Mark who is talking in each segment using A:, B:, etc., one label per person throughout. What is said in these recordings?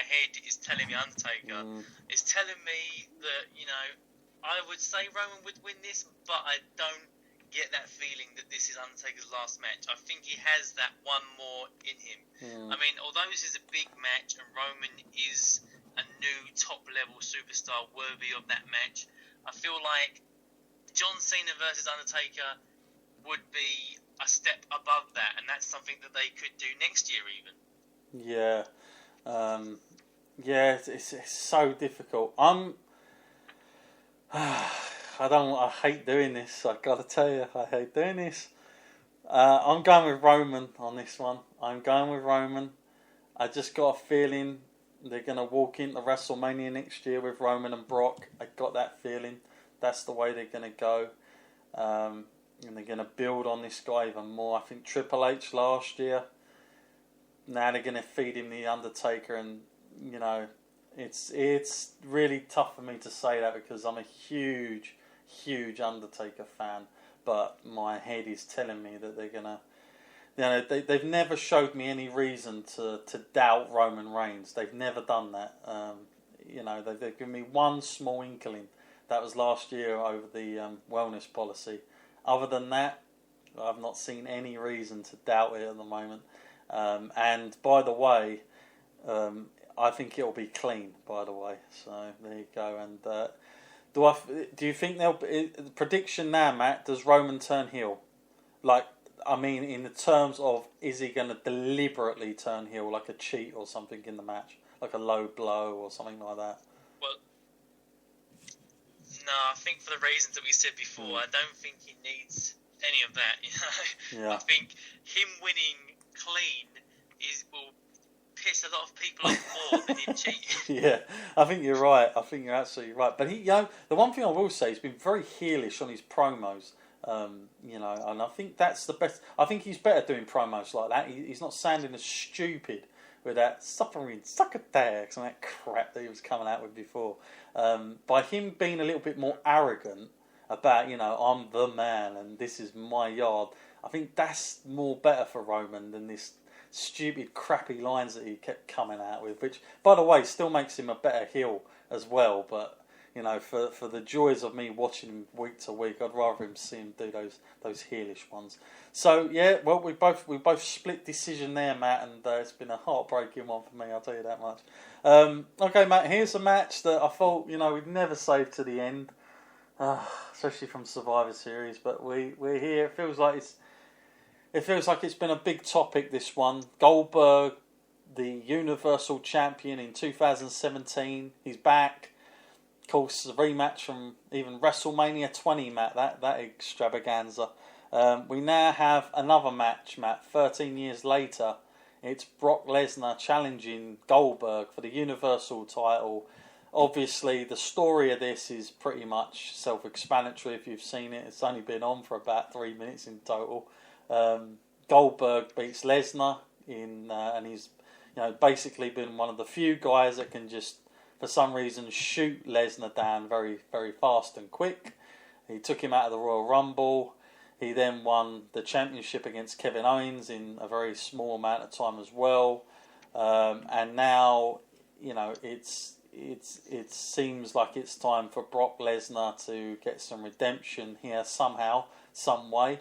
A: head is telling me Undertaker. It's telling me that, I would say Roman would win this, but I don't get that feeling that this is Undertaker's last match. I think he has that one more in him. I mean, although this is a big match and Roman is a new top-level superstar worthy of that match, I feel like John Cena versus Undertaker would be a step above that, and that's something that they could do next year even.
B: Yeah. It's so difficult. I hate doing this. I gotta tell you, I hate doing this. I'm going with Roman on this one. I'm going with Roman. I just got a feeling they're gonna walk into WrestleMania next year with Roman and Brock. I got that feeling. That's the way they're gonna go, and they're gonna build on this guy even more. I think Triple H last year. Now they're gonna feed him the Undertaker, and it's really tough for me to say that because I'm a huge Undertaker fan, but my head is telling me that they're gonna. They've never showed me any reason to doubt Roman Reigns. They've never done that. They've given me one small inkling. That was last year over the wellness policy. Other than that, I've not seen any reason to doubt it at the moment. And by the way, I think it'll be clean. By the way, so there you go. And do you think the prediction now, Matt? Does Roman turn heel? In the terms of, is he going to deliberately turn heel, like a cheat or something in the match, like a low blow or something like that?
A: Well, no, I think for the reasons that we said before, I don't think he needs any of that.
B: Yeah.
A: I think him winning clean will piss a lot of people off more than him cheating.
B: Yeah, I think you're right. I think you're absolutely right. But the one thing I will say, he's been very heelish on his promos. And I think that's the best. I think he's better doing promos like that. He's not sounding as stupid with that suffering succotash and that crap that he was coming out with before. By him being a little bit more arrogant about, I'm the man and this is my yard, I think that's more better for Roman than this stupid, crappy lines that he kept coming out with, which, by the way, still makes him a better heel as well. But for the joys of me watching him week to week, I'd rather him see him do those heelish ones. So yeah, well, we both split decision there, Matt, and it's been a heartbreaking one for me. I'll tell you that much. Okay, Matt, here's a match that I thought we'd never save to the end, especially from Survivor Series. But we're here. It feels like it's been a big topic. This one, Goldberg, the Universal Champion in 2017, he's back. Of course, a rematch from even WrestleMania 20, Matt, that extravaganza. We now have another match, Matt, 13 years later. It's Brock Lesnar challenging Goldberg for the Universal title. Obviously, the story of this is pretty much self-explanatory if you've seen it. It's only been on for about 3 minutes in total. Goldberg beats Lesnar and he's basically been one of the few guys that can just, for some reason, shoot Lesnar down very, very fast and quick. He took him out of the Royal Rumble. He then won the championship against Kevin Owens in a very small amount of time as well. And now, it seems like it's time for Brock Lesnar to get some redemption here somehow, some way.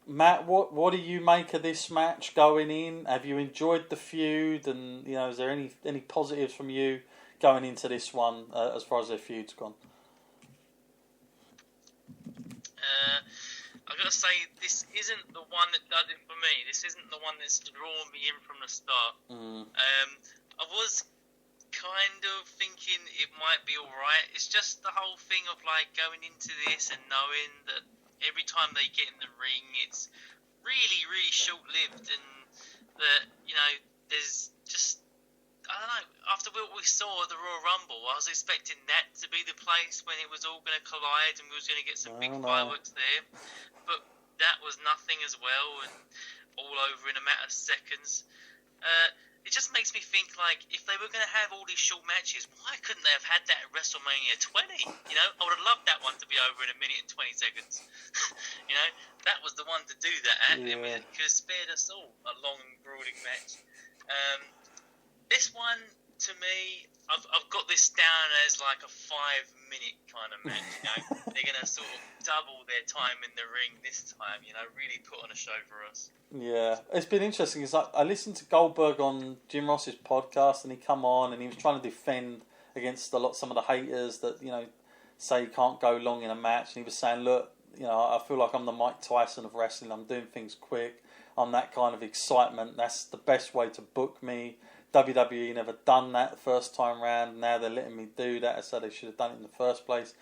B: Matt, what do you make of this match going in? Have you enjoyed the feud? And is there any positives from you going into this one as far as their feud's gone?
A: I've got to say, this isn't the one that does it for me. This isn't the one that's drawn me in from the start. I was kind of thinking it might be alright. It's just the whole thing of going into this and knowing that every time they get in the ring, it's really, really short-lived, and that, there's just, I don't know, after what we saw at the Royal Rumble, I was expecting that to be the place when it was all going to collide and we was going to get some big fireworks there, but that was nothing as well, and all over in a matter of seconds. It just makes me think, if they were going to have all these short matches, why couldn't they have had that at WrestleMania 20? I would have loved that one to be over in a minute and 20 seconds. That was the one to do that at. Yeah. It could have spared us all a long and grueling match. This one, to me, I've got this down as like a 5-minute kind of match. You know, they're gonna sort of double their time in the ring this time. You know, really put on a show for us.
B: Yeah, it's been interesting. It's like I listened to Goldberg on Jim Ross's podcast, and he come on and he was trying to defend against some of the haters that say you can't go long in a match. And he was saying, look, I feel like I'm the Mike Tyson of wrestling. I'm doing things quick. I'm that kind of excitement. That's the best way to book me. WWE never done that the first time round. Now they're letting me do that, so they should have done it in the first place.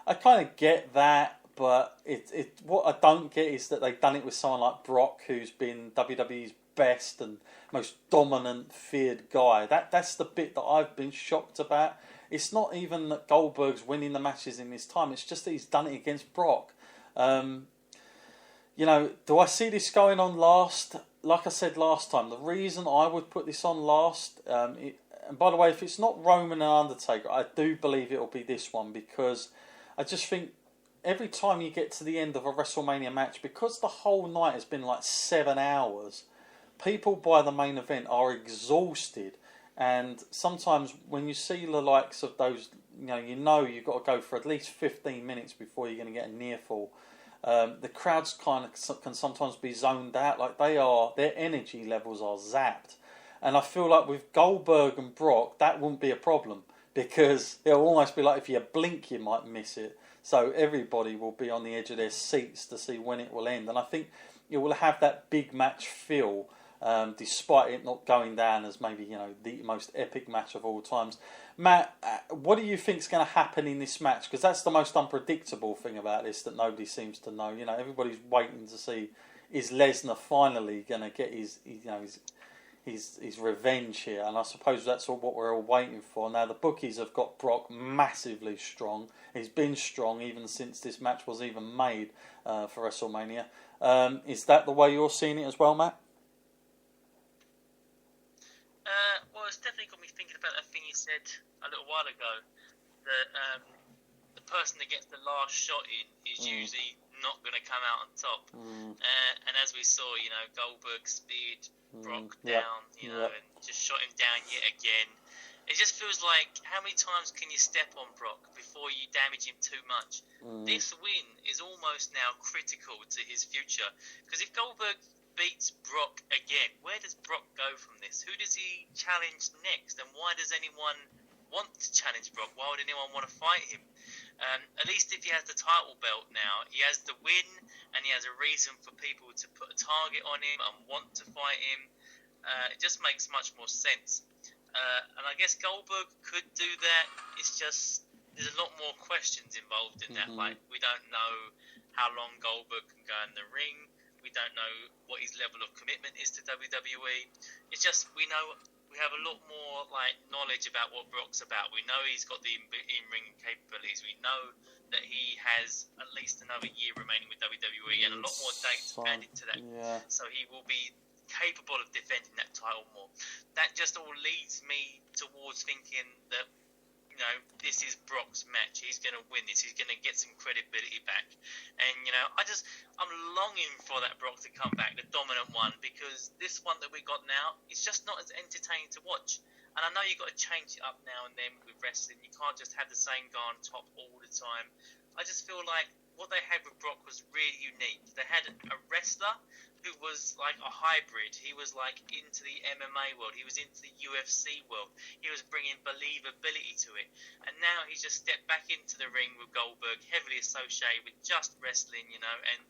B: I kind of get that, but what I don't get is that they've done it with someone like Brock, who's been WWE's best and most dominant, feared guy. That's the bit that I've been shocked about. It's not even that Goldberg's winning the matches in this time. It's just that he's done it against Brock. Do I see this going on last? Like I said last time, the reason I would put this on last, and by the way, if it's not Roman and Undertaker, I do believe it'll be this one, because I just think every time you get to the end of a WrestleMania match, because the whole night has been like 7 hours, people by the main event are exhausted. And sometimes when you see the likes of those, you've got to go for at least 15 minutes before you're going to get a near fall. The crowds can sometimes be zoned out, like their energy levels are zapped. And I feel like with Goldberg and Brock, that wouldn't be a problem, because it'll almost be like if you blink, you might miss it. So everybody will be on the edge of their seats to see when it will end. And I think it will have that big match feel, despite it not going down as maybe, the most epic match of all times. Matt, what do you think is going to happen in this match? Because that's the most unpredictable thing about this that nobody seems to know. Everybody's waiting to see, is Lesnar finally going to get his revenge here? And I suppose that's what we're all waiting for. Now, the bookies have got Brock massively strong. He's been strong even since this match was even made for WrestleMania. Is that the way you're seeing it as well, Matt?
A: Well, it's definitely got me thinking about that thing you said a little while ago, that the person that gets the last shot in is usually not going to come out on top. And as we saw, Goldberg speared Brock down, and just shot him down yet again. It just feels like, how many times can you step on Brock before you damage him too much? This win is almost now critical to his future, because if Goldberg beats Brock again, where does Brock go from this? Who does he challenge next? And why does anyone want to challenge Brock? Why would anyone want to fight him? At least if he has the title belt now, he has the win, and he has a reason for people to put a target on him and want to fight him. It just makes much more sense. And I guess Goldberg could do that. It's just, there's a lot more questions involved in that. Like, we don't know how long Goldberg can go in the ring. We don't know what his level of commitment is to WWE. It's just, we have a lot more knowledge about what Brock's about. We know he's got the in-ring capabilities. We know that he has at least another year remaining with WWE and a lot more dates added to that. Yeah. So he will be capable of defending that title more. That just all leads me towards thinking that, this is Brock's match. He's going to win this. He's going to get some credibility back. And, I'm longing for that Brock to come back, the dominant one, because this one that we got now is just not as entertaining to watch. And I know you've got to change it up now and then with wrestling. You can't just have the same guy on top all the time. I just feel like what they had with Brock was really unique. They had a wrestler who was like a hybrid. He was like into the MMA world. He was into the UFC world. He was bringing believability to it. And now he's just stepped back into the ring with Goldberg, heavily associated with just wrestling, and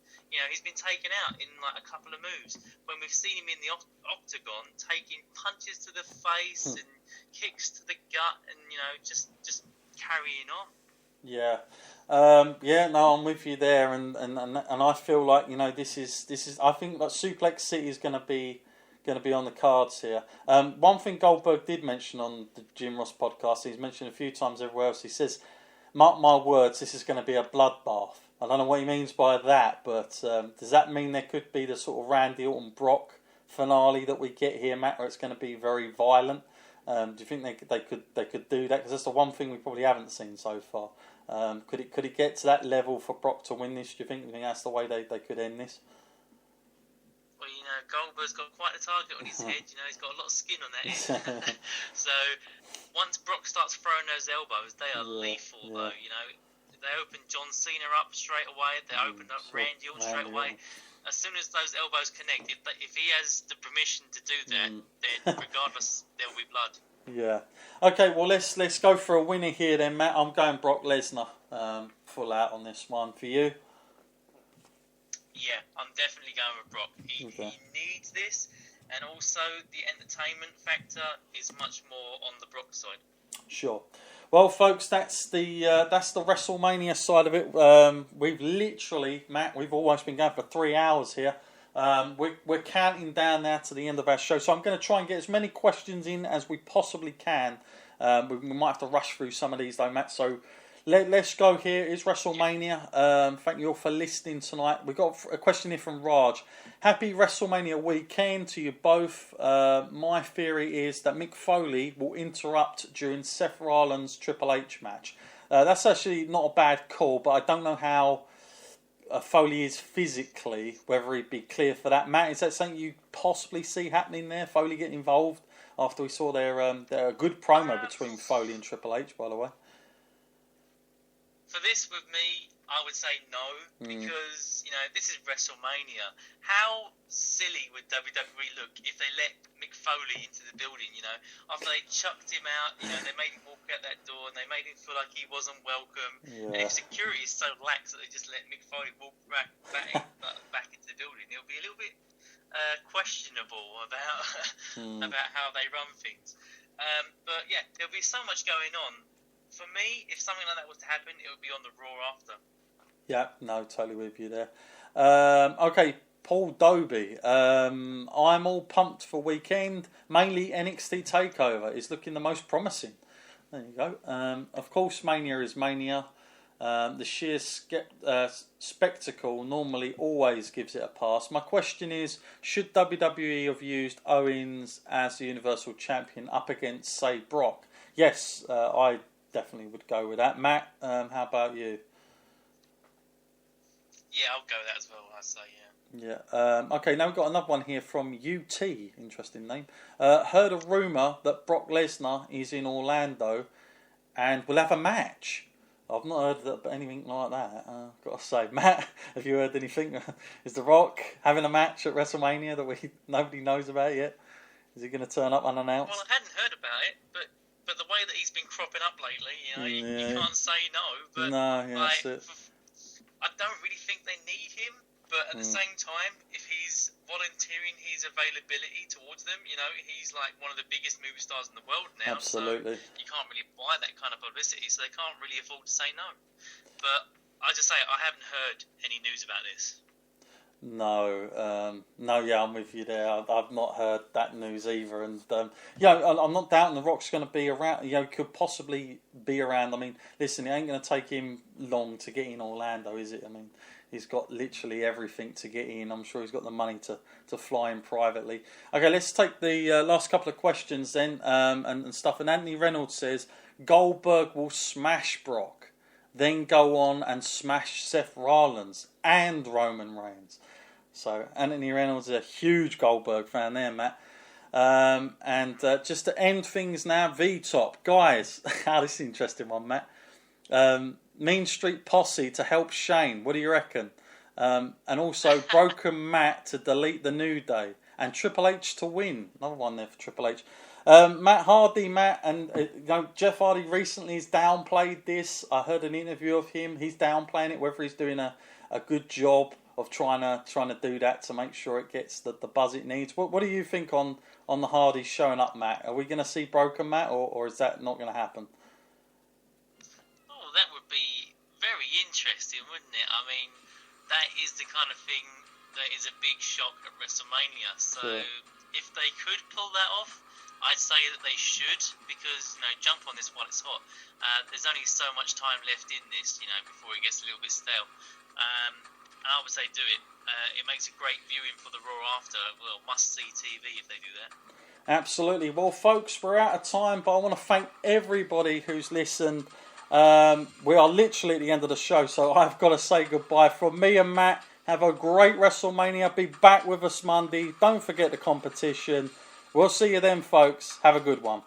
A: he's been taken out in like a couple of moves. When we've seen him in the octagon taking punches to the face and kicks to the gut, and just carrying on.
B: Yeah. No, I'm with you there, and I feel like this is I think that Suplex City is going to be on the cards here. One thing Goldberg did mention on the Jim Ross podcast, he's mentioned a few times everywhere else. He says, "Mark my words, this is going to be a bloodbath." I don't know what he means by that, but does that mean there could be the sort of Randy Orton Brock finale that we get here, Matt, where it's going to be very violent? Do you think they could do that? Because that's the one thing we probably haven't seen so far. Could it get to that level for Brock to win this? Do you think that's the way they could end this?
A: Well, Goldberg's got quite a target on his head. He's got a lot of skin on that head. So once Brock starts throwing those elbows, they are lethal, though. You know, they opened John Cena up straight away. They opened up Randy Orton straight away. As soon as those elbows connect, if he has the permission to do that, then regardless, there will be blood.
B: Yeah. Okay. Well, let's go for a winner here then, Matt. I'm going Brock Lesnar. Full out on this one for you.
A: Yeah, I'm definitely going with Brock. He needs this, and also the entertainment factor is much more on the Brock side. Sure.
B: Well, folks, that's the WrestleMania side of it. We've literally, Matt, we've almost been going for 3 hours here. We're counting down now to the end of our show, so I'm going to try and get as many questions in as we possibly can. We might have to rush through some of these though, Matt. So let's go here. It's WrestleMania. Thank you all for listening tonight. We've got a question here from Raj. Happy WrestleMania weekend to you both. My theory is that Mick Foley will interrupt during Seth Rollins' Triple H match. That's actually not a bad call, but I don't know how Foley is physically, whether he'd be clear for that. Matt, is that something you possibly see happening there? Foley getting involved after we saw their good promo between Foley and Triple H, by the way.
A: For this, with me, I would say no, because, you know, this is WrestleMania. How silly would WWE look if they let Mick Foley into the building, you know? After they chucked him out, you know, they made him walk out that door, and they made him feel like he wasn't welcome. Yeah. And if security is so lax that they just let Mick Foley walk back into the building, it'll be a little bit questionable about how they run things. But, yeah, there'll be so much going on. For me, if something like that was to happen, it would be on the Raw after. Yeah,
B: no, totally with you there. Okay, Paul Doby. I'm all pumped for weekend. Mainly NXT TakeOver is looking the most promising. There you go. Of course, Mania is Mania. The sheer spectacle normally always gives it a pass. My question is, should WWE have used Owens as the Universal Champion up against, say, Brock? Yes, I definitely would go with that. Matt, how about you?
A: Yeah, I'll go with that as well, I'd say,
B: yeah. Yeah. Okay, now we've got another one here from UT. Interesting name. Heard a rumour that Brock Lesnar is in Orlando and will have a match. I've not heard anything like that. Got to say, Matt, have you heard anything? Is The Rock having a match at WrestleMania that nobody knows about yet? Is he going to turn up unannounced?
A: Well, I hadn't heard about it, but the way that he's been cropping up lately, you know, you can't say no. But
B: no, yeah,
A: like,
B: that's it.
A: I don't really think they need him, but at the same time, if he's volunteering his availability towards them, you know, he's like one of the biggest movie stars in the world now.
B: Absolutely.
A: So you can't really buy that kind of publicity, so they can't really afford to say no. But I just say I haven't heard any news about this.
B: No, yeah, I'm with you there. I've not heard that news either, and yeah, I'm not doubting The Rock's going to be around. You know, could possibly be around. I mean, listen, it ain't going to take him long to get in Orlando, is it? I mean, he's got literally everything to get in. I'm sure he's got the money to fly in privately. Okay, let's take the last couple of questions then, and stuff. And Anthony Reynolds says Goldberg will smash Brock, then go on and smash Seth Rollins and Roman Reigns. So Anthony Reynolds is a huge Goldberg fan there, Matt. And just to end things now, V-Top. Guys, this is an interesting one, Matt. Mean Street Posse to help Shane. What do you reckon? And also Broken Matt to delete the New Day. And Triple H to win. Another one there for Triple H. Matt Hardy, and you know, Jeff Hardy recently has downplayed this. I heard an interview of him. He's downplaying it, whether he's doing a good job of trying to do that to make sure it gets the buzz it needs. What do you think on the Hardys showing up, Matt? Are we going to see Broken Matt, or is that not going to happen?
A: Oh, that would be very interesting, wouldn't it? I mean, that is the kind of thing that is a big shock at WrestleMania. So if they could pull that off, I'd say that they should, because, you know, jump on this while it's hot. There's only so much time left in this, you know, before it gets a little bit stale. And I would say do it. It makes a great viewing for the Raw after. Well, must-see TV if they do that.
B: Absolutely. Well, folks, we're out of time, but I want to thank everybody who's listened. We are literally at the end of the show, so I've got to say goodbye. From me and Matt, have a great WrestleMania. Be back with us Monday. Don't forget the competition. We'll see you then, folks. Have a good one.